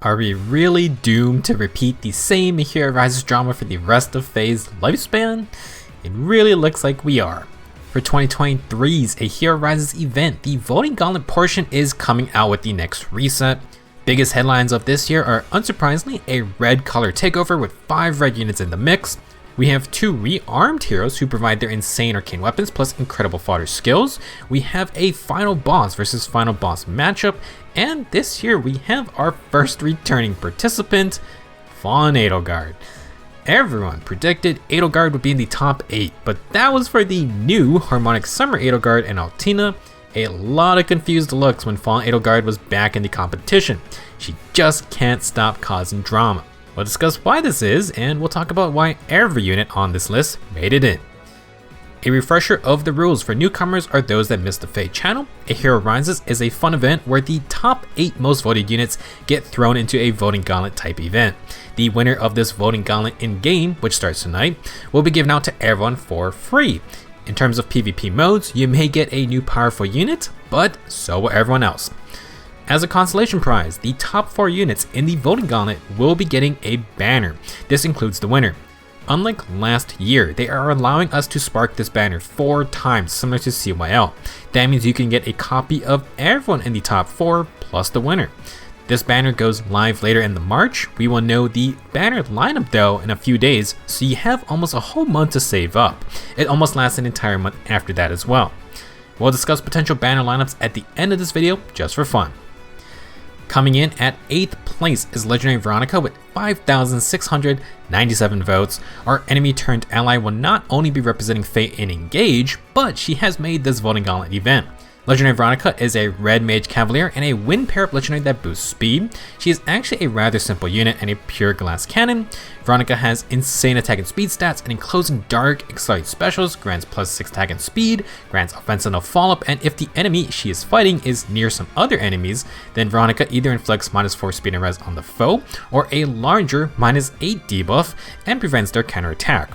Are we really doomed to repeat the same Hero Rises drama for the rest of Faye's lifespan? It really looks like we are. For 2023's A Hero Rises event, the voting gauntlet portion is coming out with the next reset. Biggest headlines of this year are, unsurprisingly, a red color takeover with 5 red units in the mix. We have 2 rearmed heroes who provide their insane arcane weapons plus incredible fodder skills. We have a final boss versus final boss matchup, and this year we have our first returning participant, Fawn Edelgard. Everyone predicted Edelgard would be in the top 8, but that was for the new Harmonic Summer Edelgard and Altina. A lot of confused looks when Fawn Edelgard was back in the competition. She just can't stop causing drama. We'll discuss why this is, and we'll talk about why every unit on this list made it in. A refresher of the rules for newcomers are those that missed the Faye channel. A Hero Rises is a fun event where the top 8 most voted units get thrown into a voting gauntlet type event. The winner of this voting gauntlet in-game, which starts tonight, will be given out to everyone for free. In terms of PvP modes, you may get a new powerful unit, but so will everyone else. As a consolation prize, the top 4 units in the voting gauntlet will be getting a banner. This includes the winner. Unlike last year, they are allowing us to spark this banner 4 times, similar to CYL. That means you can get a copy of everyone in the top 4 plus the winner. This banner goes live later in the March. We will know the banner lineup though in a few days, so you have almost a whole month to save up. It almost lasts an entire month after that as well. We'll discuss potential banner lineups at the end of this video just for fun. Coming in at 8th place is Legendary Veronica with 5,697 votes. Our enemy turned ally will not only be representing Faye in Engage, but she has made this voting gauntlet event. Legendary Veronica is a red mage cavalier and a wind pair up legendary that boosts speed. She is actually a rather simple unit and a pure glass cannon. Veronica has insane attack and speed stats, and enclosing dark accelerate specials grants +6 attack and speed, grants offensive no follow-up, and if the enemy she is fighting is near some other enemies, then Veronica either inflicts -4 speed and res on the foe, or a larger -8 debuff and prevents their counterattack.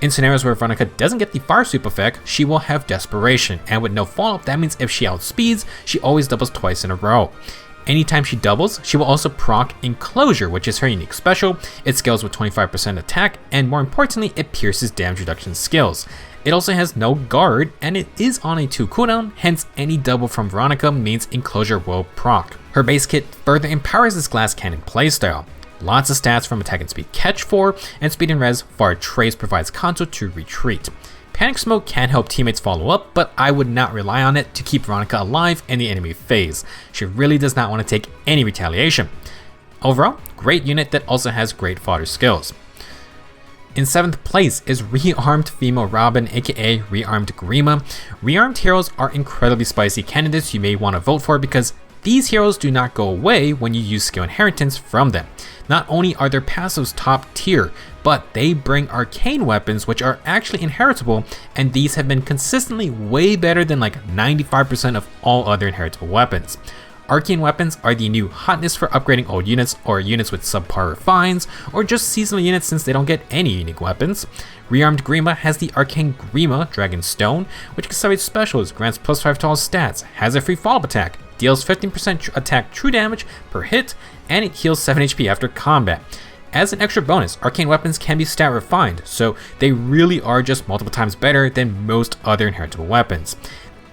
In scenarios where Veronica doesn't get the fire sweep effect, she will have desperation, and with no follow-up, that means if she outspeeds, she always doubles twice in a row. Anytime she doubles, she will also proc Enclosure, which is her unique special. It scales with 25% attack, and more importantly, it pierces damage reduction skills. It also has no guard, and it is on a 2 cooldown, hence any double from Veronica means Enclosure will proc. Her base kit further empowers this glass cannon playstyle. Lots of stats from attack and speed catch 4, and speed and res for trace provides console to retreat. Panic smoke can help teammates follow up, but I would not rely on it to keep Veronica alive in the enemy phase. She really does not want to take any retaliation. Overall, great unit that also has great fodder skills. In 7th place is Rearmed Female Robin, aka Rearmed Grima. Rearmed heroes are incredibly spicy candidates you may want to vote for because these heroes do not go away when you use skill inheritance from them. Not only are their passives top tier, but they bring arcane weapons which are actually inheritable, and these have been consistently way better than like 95% of all other inheritable weapons. Arcane weapons are the new hotness for upgrading old units or units with subpar refines, or just seasonal units since they don't get any unique weapons. Rearmed Grima has the Arcane Grima Dragon Stone, which accelerates specials, grants +5 to all stats, has a free follow-up attack, deals 15% attack true damage per hit, and it heals 7 HP after combat. As an extra bonus, arcane weapons can be stat refined, so they really are just multiple times better than most other inheritable weapons.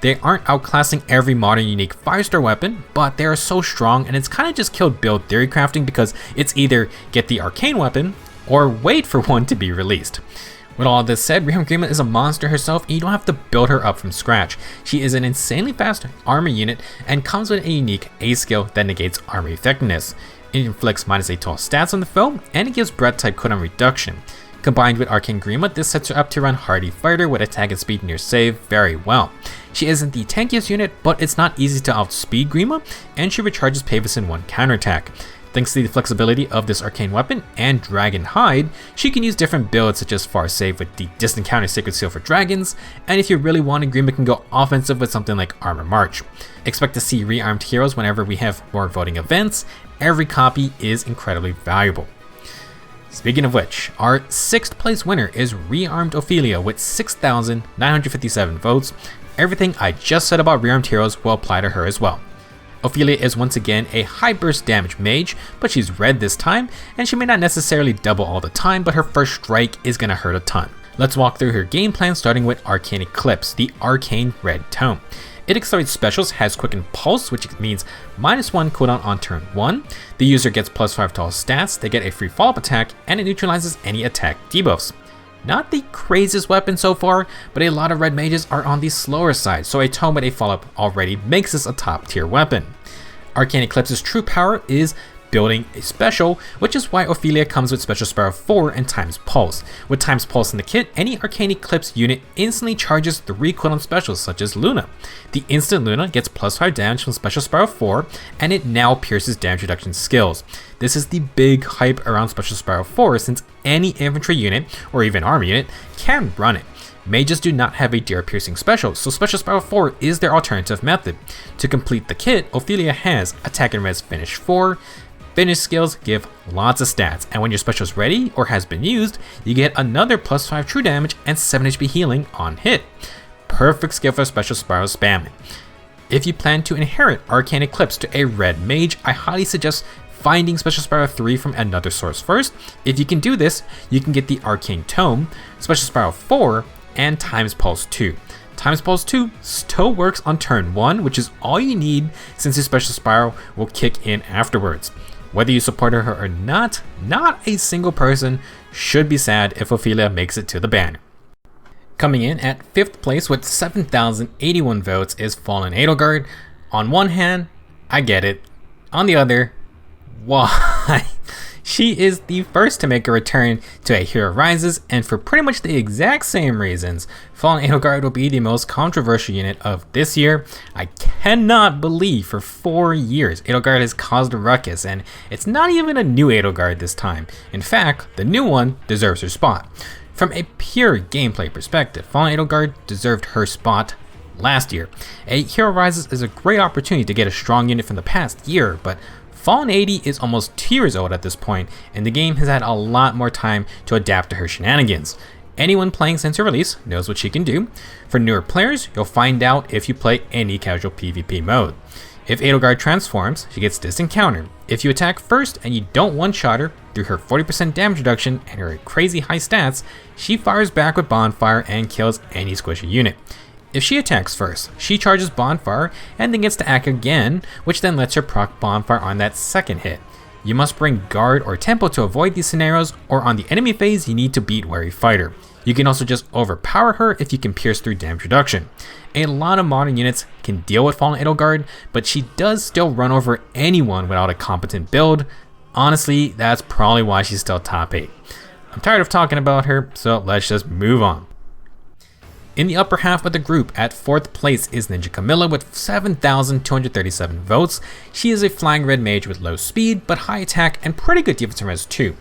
They aren't outclassing every modern unique 5-star weapon, but they are so strong, and it's kind of just killed build theory crafting because it's either get the arcane weapon or wait for one to be released. With all this said, Rearmed Grima is a monster herself, and you don't have to build her up from scratch. She is an insanely fast armor unit and comes with a unique A skill that negates armor effectiveness. It inflicts -8 to all stats on the foe, and it gives breath type cooldown reduction. Combined with Arcane Grima, this sets her up to run Hardy Fighter with attack and speed near save very well. She isn't the tankiest unit, but it's not easy to outspeed Grima, and she recharges Pavis in 1 counterattack. Thanks to the flexibility of this arcane weapon and Dragon Hide, she can use different builds such as Far Save with the Distant Counter Sacred Seal for dragons, and if you really wanted, Grima can go offensive with something like Armor March. Expect to see rearmed heroes whenever we have more voting events. Every copy is incredibly valuable. Speaking of which, our 6th place winner is Rearmed Ophelia with 6,957 votes. Everything I just said about rearmed heroes will apply to her as well. Ophelia is once again a high burst damage mage, but she's red this time, and she may not necessarily double all the time, but her first strike is gonna hurt a ton. Let's walk through her game plan, starting with Arcane Eclipse, the arcane red tome. It accelerates specials, has Quicken Pulse, which means -1 cooldown on turn 1. The user gets +5 to all stats, they get a free follow-up attack, and it neutralizes any attack debuffs. Not the craziest weapon so far, but a lot of red mages are on the slower side, so a tome with a follow-up already makes this a top tier weapon. Arcane Eclipse's true power is building a special, which is why Ophelia comes with Special Spiral 4 and Times Pulse. With Times Pulse in the kit, any Arcane Eclipse unit instantly charges 3 cooldown specials such as Luna. The instant Luna gets +5 damage from Special Spiral 4, and it now pierces damage reduction skills. This is the big hype around Special Spiral 4 since any infantry unit, or even army unit, can run it. Mages do not have a deer piercing special, so Special Spiral 4 is their alternative method. To complete the kit, Ophelia has Attack and Res Finish 4, Finish skills give lots of stats, and when your special is ready or has been used, you get another +5 true damage and 7 HP healing on hit. Perfect skill for Special Spiral spamming. If you plan to inherit Arcane Eclipse to a red mage, I highly suggest finding Special Spiral 3 from another source first. If you can do this, you can get the Arcane Tome, Special Spiral 4, and Times Pulse 2. Times Pulse 2 still works on turn 1, which is all you need since your Special Spiral will kick in afterwards. Whether you support her or not a single person should be sad if Ophelia makes it to the banner. Coming in at 5th place with 7,081 votes is Fallen Edelgard. On one hand, I get it. On the other, why? She is the first to make a return to A Hero Rises, and for pretty much the exact same reasons, Fallen Edelgard will be the most controversial unit of this year. I cannot believe for 4 years Edelgard has caused a ruckus, and it's not even a new Edelgard this time. In fact, the new one deserves her spot. From a pure gameplay perspective, Fallen Edelgard deserved her spot last year. A Hero Rises is a great opportunity to get a strong unit from the past year, but Fallen 80 is almost 2 years old at this point, and the game has had a lot more time to adapt to her shenanigans. Anyone playing since her release knows what she can do. For newer players, you'll find out if you play any casual PvP mode. If Edelgard transforms, she gets Distant Counter. If you attack first and you don't one-shot her, through her 40% damage reduction and her crazy high stats, she fires back with Bonfire and kills any squishy unit. If she attacks first, she charges Bonfire and then gets to act again, which then lets her proc Bonfire on that second hit. You must bring Guard or Tempo to avoid these scenarios, or on the enemy phase you need to beat Wary Fighter. You can also just overpower her if you can pierce through damage reduction. A lot of modern units can deal with Fallen Edelgard, but she does still run over anyone without a competent build. Honestly, that's probably why she's still top 8. I'm tired of talking about her, so let's just move on. In the upper half of the group, at 4th place is Ninja Camilla with 7,237 votes. She is a flying red mage with low speed, but high attack and pretty good defense and res too.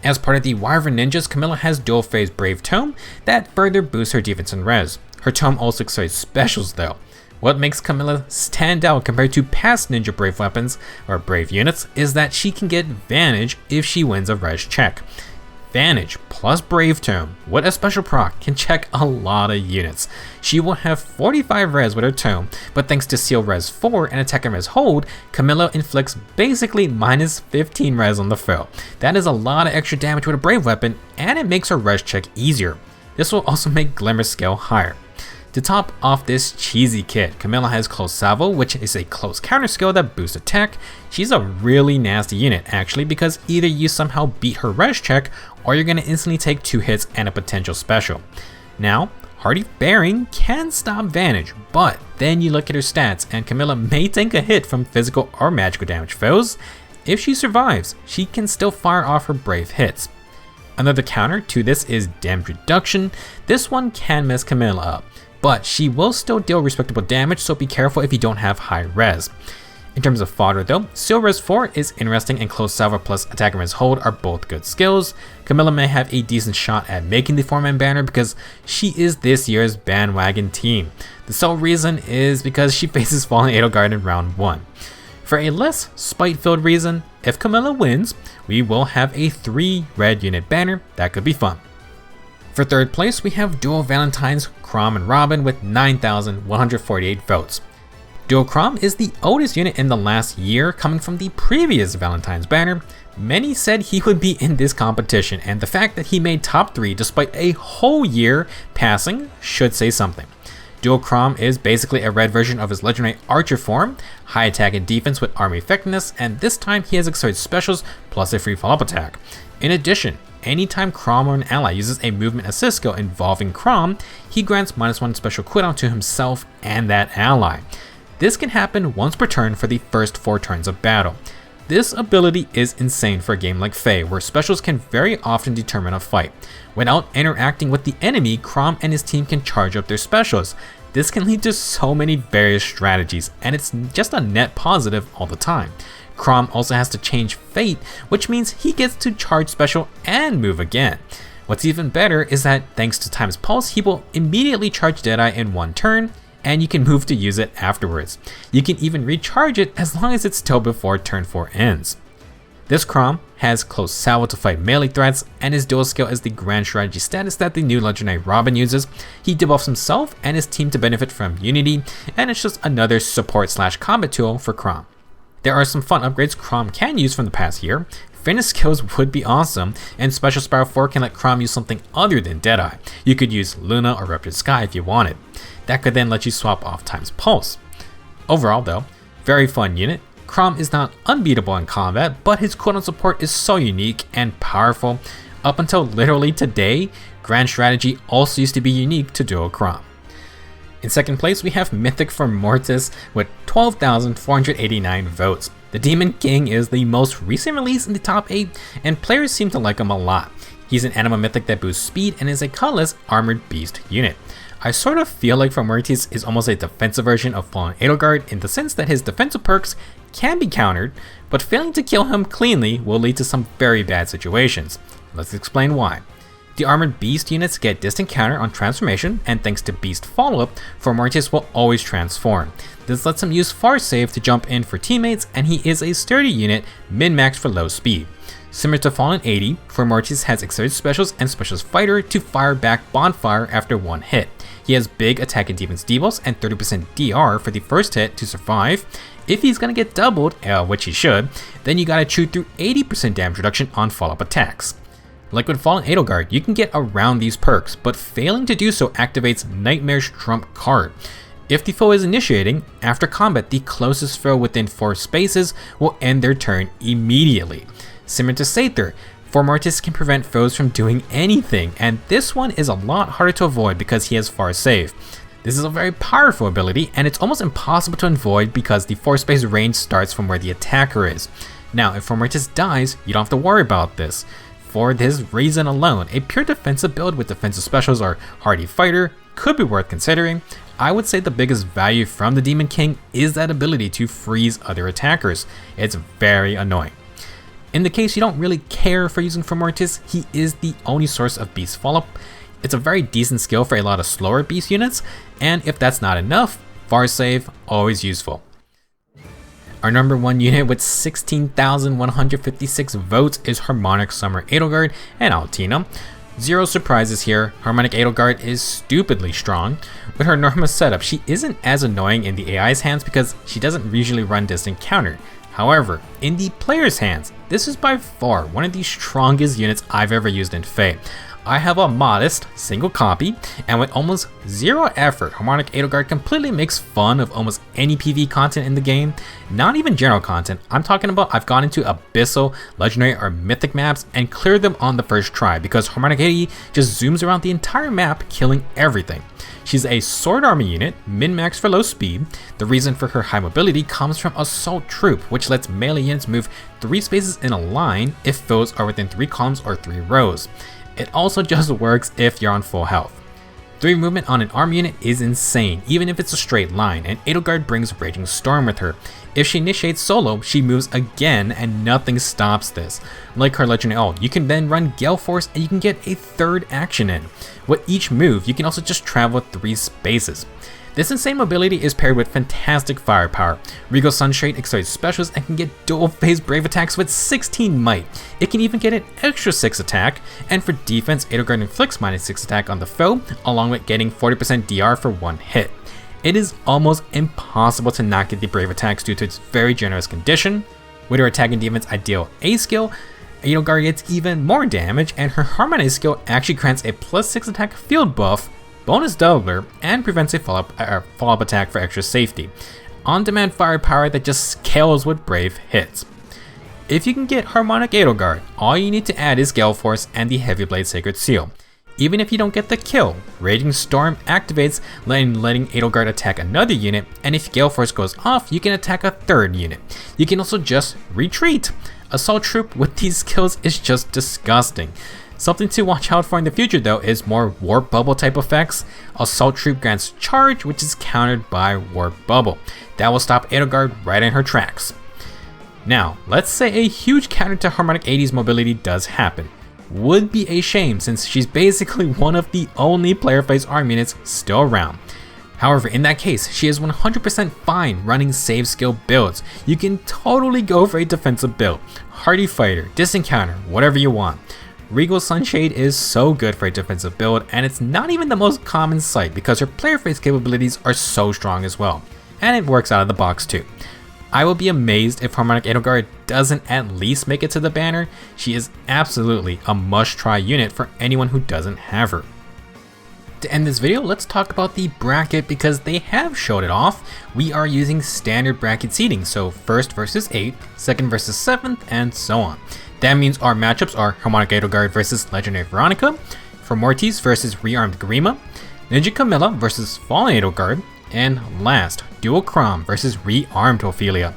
As part of the Wyvern Ninjas, Camilla has dual phase Brave Tome that further boosts her defense and res. Her tome also accelerates specials though. What makes Camilla stand out compared to past Ninja Brave weapons, or Brave units, is that she can get Vantage if she wins a res check. Vantage plus Brave Tome with a special proc can check a lot of units. She will have 45 res with her tome, but thanks to Seal Res 4 and Attack and Res Hold, Camilla inflicts basically minus 15 res on the foe. That is a lot of extra damage with a Brave weapon, and it makes her res check easier. This will also make Glimmer scale higher. To top off this cheesy kit, Camilla has Close Salvo, which is a close counter skill that boosts attack. She's a really nasty unit actually, because either you somehow beat her res check, or you're going to instantly take 2 hits and a potential special. Now, Hardy Bearing can stop Vantage, but then you look at her stats and Camilla may take a hit from physical or magical damage foes. If she survives, she can still fire off her Brave hits. Another counter to this is Damage Reduction. This one can mess Camilla up, but she will still deal respectable damage, so be careful if you don't have high res. In terms of fodder though, Seal Res 4 is interesting, and Close Salvo plus Attack and Res Hold are both good skills. Camilla may have a decent shot at making the 4-man banner because she is this year's bandwagon team. The sole reason is because she faces Fallen Edelgard in round 1. For a less spite-filled reason, if Camilla wins, we will have a 3 red unit banner. That could be fun. For 3rd place, we have dual Valentines, Chrom and Robin with 9,148 votes. Duo Chrom is the oldest unit in the last year, coming from the previous Valentines banner. Many said he would be in this competition, and the fact that he made top 3 despite a whole year passing should say something. Duo Chrom is basically a red version of his legendary archer form, high attack and defense with army effectiveness, and this time he has accelerated specials plus a free follow-up attack. In addition, anytime Chrom or an ally uses a movement assist skill involving Chrom, he grants -1 special cooldown to himself and that ally. This can happen once per turn for the first 4 turns of battle. This ability is insane for a game like Fae, where specials can very often determine a fight. Without interacting with the enemy, Chrom and his team can charge up their specials. This can lead to so many various strategies, and it's just a net positive all the time. Chrom also has to change fate, which means he gets to charge special and move again. What's even better is that thanks to Time's Pulse, he will immediately charge Deadeye in 1 turn, and you can move to use it afterwards. You can even recharge it as long as it's still before turn 4 ends. This Chrom has close salvo to fight melee threats, and his dual skill is the grand strategy status that the new legendary Robin uses. He debuffs himself and his team to benefit from Unity, and it's just another support/combat tool for Chrom. There are some fun upgrades Chrom can use from the past year. Fitness skills would be awesome, and Special Spiral 4 can let Chrom use something other than Deadeye. You could use Luna or Ruptured Sky if you wanted. That could then let you swap off Time's Pulse. Overall though, very fun unit. Chrom is not unbeatable in combat, but his cooldown support is so unique and powerful. Up until literally today, Grand Strategy also used to be unique to Duo Chrom. In second place, we have Mythic Fomortiis with 12,489 votes. The Demon King is the most recent release in the top 8, and players seem to like him a lot. He's an animal mythic that boosts speed and is a colorless armored beast unit. I sort of feel like Fomortiis is almost a defensive version of Fallen Edelgard in the sense that his defensive perks can be countered, but failing to kill him cleanly will lead to some very bad situations. Let's explain why. The armored beast units get distant counter on transformation, and thanks to beast follow-up, Fomortiis will always transform. This lets him use far save to jump in for teammates, and he is a sturdy unit, min-maxed for low speed. Similar to Fallen 80, Fomortiis has accelerated specials and specials fighter to fire back bonfire after 1 hit. He has big attack and defense debuffs and 30% DR for the first hit to survive. If he's gonna get doubled, which he should, then you gotta chew through 80% damage reduction on follow-up attacks. Like with Fallen Edelgard, you can get around these perks, but failing to do so activates Nightmare's trump card. If the foe is initiating, after combat, the closest foe within 4 spaces will end their turn immediately. Similar to Sather, Fomortiis can prevent foes from doing anything, and this one is a lot harder to avoid because he has far save. This is a very powerful ability, and it's almost impossible to avoid because the 4 space range starts from where the attacker is. Now, if Fomortiis dies, you don't have to worry about this. For this reason alone, a pure defensive build with defensive specials or hardy fighter could be worth considering. I would say the biggest value from the Demon King is that ability to freeze other attackers. It's very annoying. In the case you don't really care for using Fomortiis, he is the only source of beast follow-up. It's a very decent skill for a lot of slower beast units, and if that's not enough, far save, always useful. Our number 1 unit with 16,156 votes is Harmonic Summer Edelgard and Altina. Zero surprises here, Harmonic Edelgard is stupidly strong. With her normal setup, she isn't as annoying in the AI's hands because she doesn't usually run distant counter. However, in the player's hands, this is by far one of the strongest units I've ever used in Fae. I have a modest single copy, and with almost zero effort, Harmonic Edelgard completely makes fun of almost any PvE content in the game. Not even general content, I'm talking about I've gone into Abyssal, Legendary, or Mythic maps and cleared them on the first try because Harmonic Edelgard just zooms around the entire map, killing everything. She's a sword army unit, min-max for low speed. The reason for her high mobility comes from Assault Troop, which lets melee units move 3 spaces in a line if foes are within 3 columns or 3 rows. It also just works if you're on full health. 3 movement on an arm unit is insane, even if it's a straight line, and Edelgard brings Raging Storm with her. If she initiates solo, she moves again and nothing stops this. Like her legendary ult, you can then run Gale Force and you can get a 3rd action in. With each move, you can also just travel 3 spaces. This insane mobility is paired with fantastic firepower. Regal Sunshade accelerates specials and can get dual phase brave attacks with 16 might. It can even get an extra 6 attack, and for defense, Edelgard inflicts -6 attack on the foe, along with getting 40% DR for 1 hit. it is almost impossible to not get the Brave attacks due to its very generous condition. With her attack and defense ideal A skill, Edelgard gets even more damage, and her Harmonic skill actually grants a +6 attack field buff, bonus doubler, and prevents a follow-up attack for extra safety. On-demand firepower that just scales with Brave hits. If you can get Harmonic Edelgard, all you need to add is Gale Force and the Heavy Blade Sacred Seal. Even if you don't get the kill, Raging Storm activates, letting Edelgard attack another unit, and if Gale Force goes off, you can attack a third unit. You can also just retreat. Assault Troop with these skills is just disgusting. Something to watch out for in the future though is more Warp Bubble type effects. Assault Troop grants Charge, which is countered by Warp Bubble. That will stop Edelgard right in her tracks. Now, let's say a huge counter to Harmonic 80's mobility does happen. Would be a shame since she's basically one of the only player phase arm units still around. However, in that case, she is 100% fine running save skill builds. You can totally go for a defensive build, Hardy Fighter, Disencounter, whatever you want. Regal Sunshade is so good for a defensive build, and it's not even the most common sight because her player phase capabilities are so strong as well. And it works out of the box too. I will be amazed if Harmonic Edelgard doesn't at least make it to the banner. She is absolutely a must-try unit for anyone who doesn't have her. To end this video, let's talk about the bracket because they have showed it off. We are using standard bracket seeding, so 1st versus 8th, 2nd versus 7th, and so on. That means our matchups are Harmonic Edelgard versus Legendary Veronica, Fomortiis versus Rearmed Grima, Ninja Camilla versus Fallen Edelgard, and last, Dual Chrom versus Rearmed Ophelia.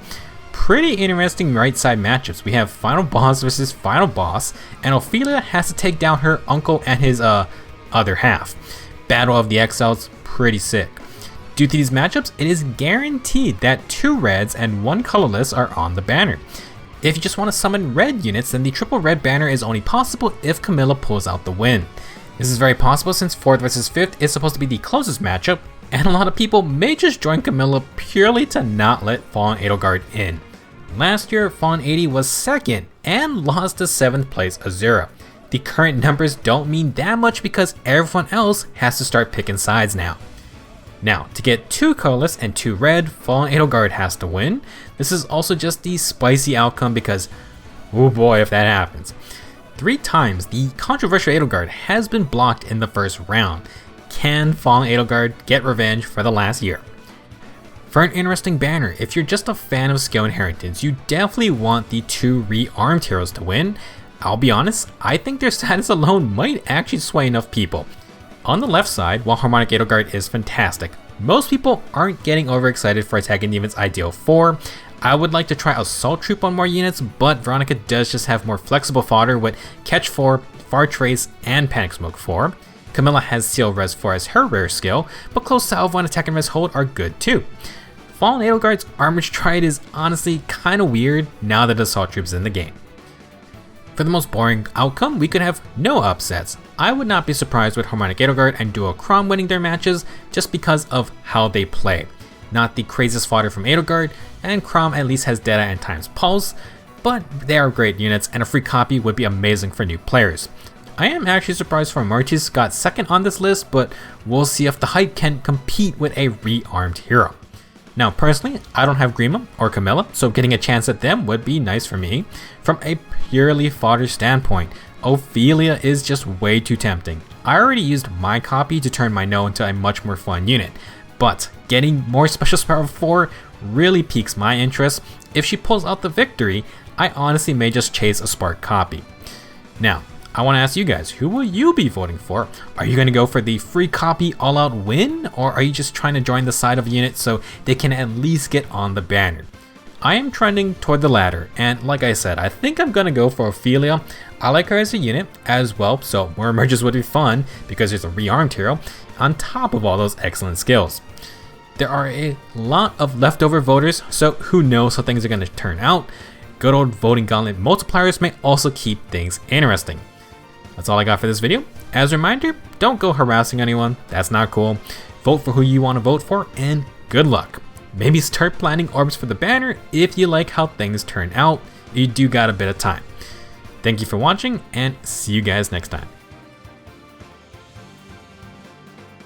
Pretty interesting right side matchups. We have Final Boss versus Final Boss, and Ophelia has to take down her uncle and his other half. Battle of the Exiles, pretty sick. Due to these matchups, it is guaranteed that 2 reds and 1 colorless are on the banner. If you just want to summon red units, then the triple red banner is only possible if Camilla pulls out the win. This is very possible since 4th versus 5th is supposed to be the closest matchup, and a lot of people may just join Camilla purely to not let Fallen Edelgard in. Last year, Fallen 80 was 2nd and lost to 7th place Azura. The current numbers don't mean that much because everyone else has to start picking sides now. Now, to get 2 colorless and 2 red, Fallen Edelgard has to win. This is also just the spicy outcome because, oh boy if that happens. 3 times the controversial Edelgard has been blocked in the first round. Can Fallen Edelgard get revenge for the last year? For an interesting banner, if you're just a fan of skill inheritance, you definitely want the 2 rearmed heroes to win. I'll be honest, I think their status alone might actually sway enough people. On the left side, while Harmonic Edelgard is fantastic, most people aren't getting overexcited for attack and defense ideal 4. I would like to try Assault Troop on more units, but Veronica does just have more flexible fodder with Catch 4, Far Trace, and Panic Smoke 4. Camilla has Seal Res 4 as her rare skill, but Close Salvo and Attack and Res Hold are good too. Fallen Edelgard's Armored Stride is honestly kinda weird now that Assault Troop's in the game. For the most boring outcome, we could have no upsets. I would not be surprised with Harmonic Edelgard and Dual Chrom winning their matches just because of how they play. Not the craziest fodder from Edelgard, and Chrom at least has Deadeye and Time's Pulse, but they are great units and a free copy would be amazing for new players. I am actually surprised Fomortiis got 2nd on this list, but we'll see if the hype can compete with a rearmed hero. Now personally, I don't have Grima or Camilla, so getting a chance at them would be nice for me. From a purely fodder standpoint, Ophelia is just way too tempting. I already used my copy to turn my No into a much more fun unit, but getting more Special Power 4 really piques my interest. If she pulls out the victory, I honestly may just chase a Spark copy. Now, I want to ask you guys, who will you be voting for? Are you going to go for the free copy all-out win, or are you just trying to join the side of a unit so they can at least get on the banner? I am trending toward the latter, and like I said, I think I'm going to go for Ophelia. I like her as a unit as well, so more merges would be fun because there's a rearmed hero on top of all those excellent skills. There are a lot of leftover voters, so who knows how things are going to turn out. Good old voting gauntlet multipliers may also keep things interesting. That's all I got for this video. As a reminder, don't go harassing anyone, that's not cool. Vote for who you want to vote for, and good luck. Maybe start planning orbs for the banner if you like how things turn out. You do got a bit of time. Thank you for watching, and see you guys next time.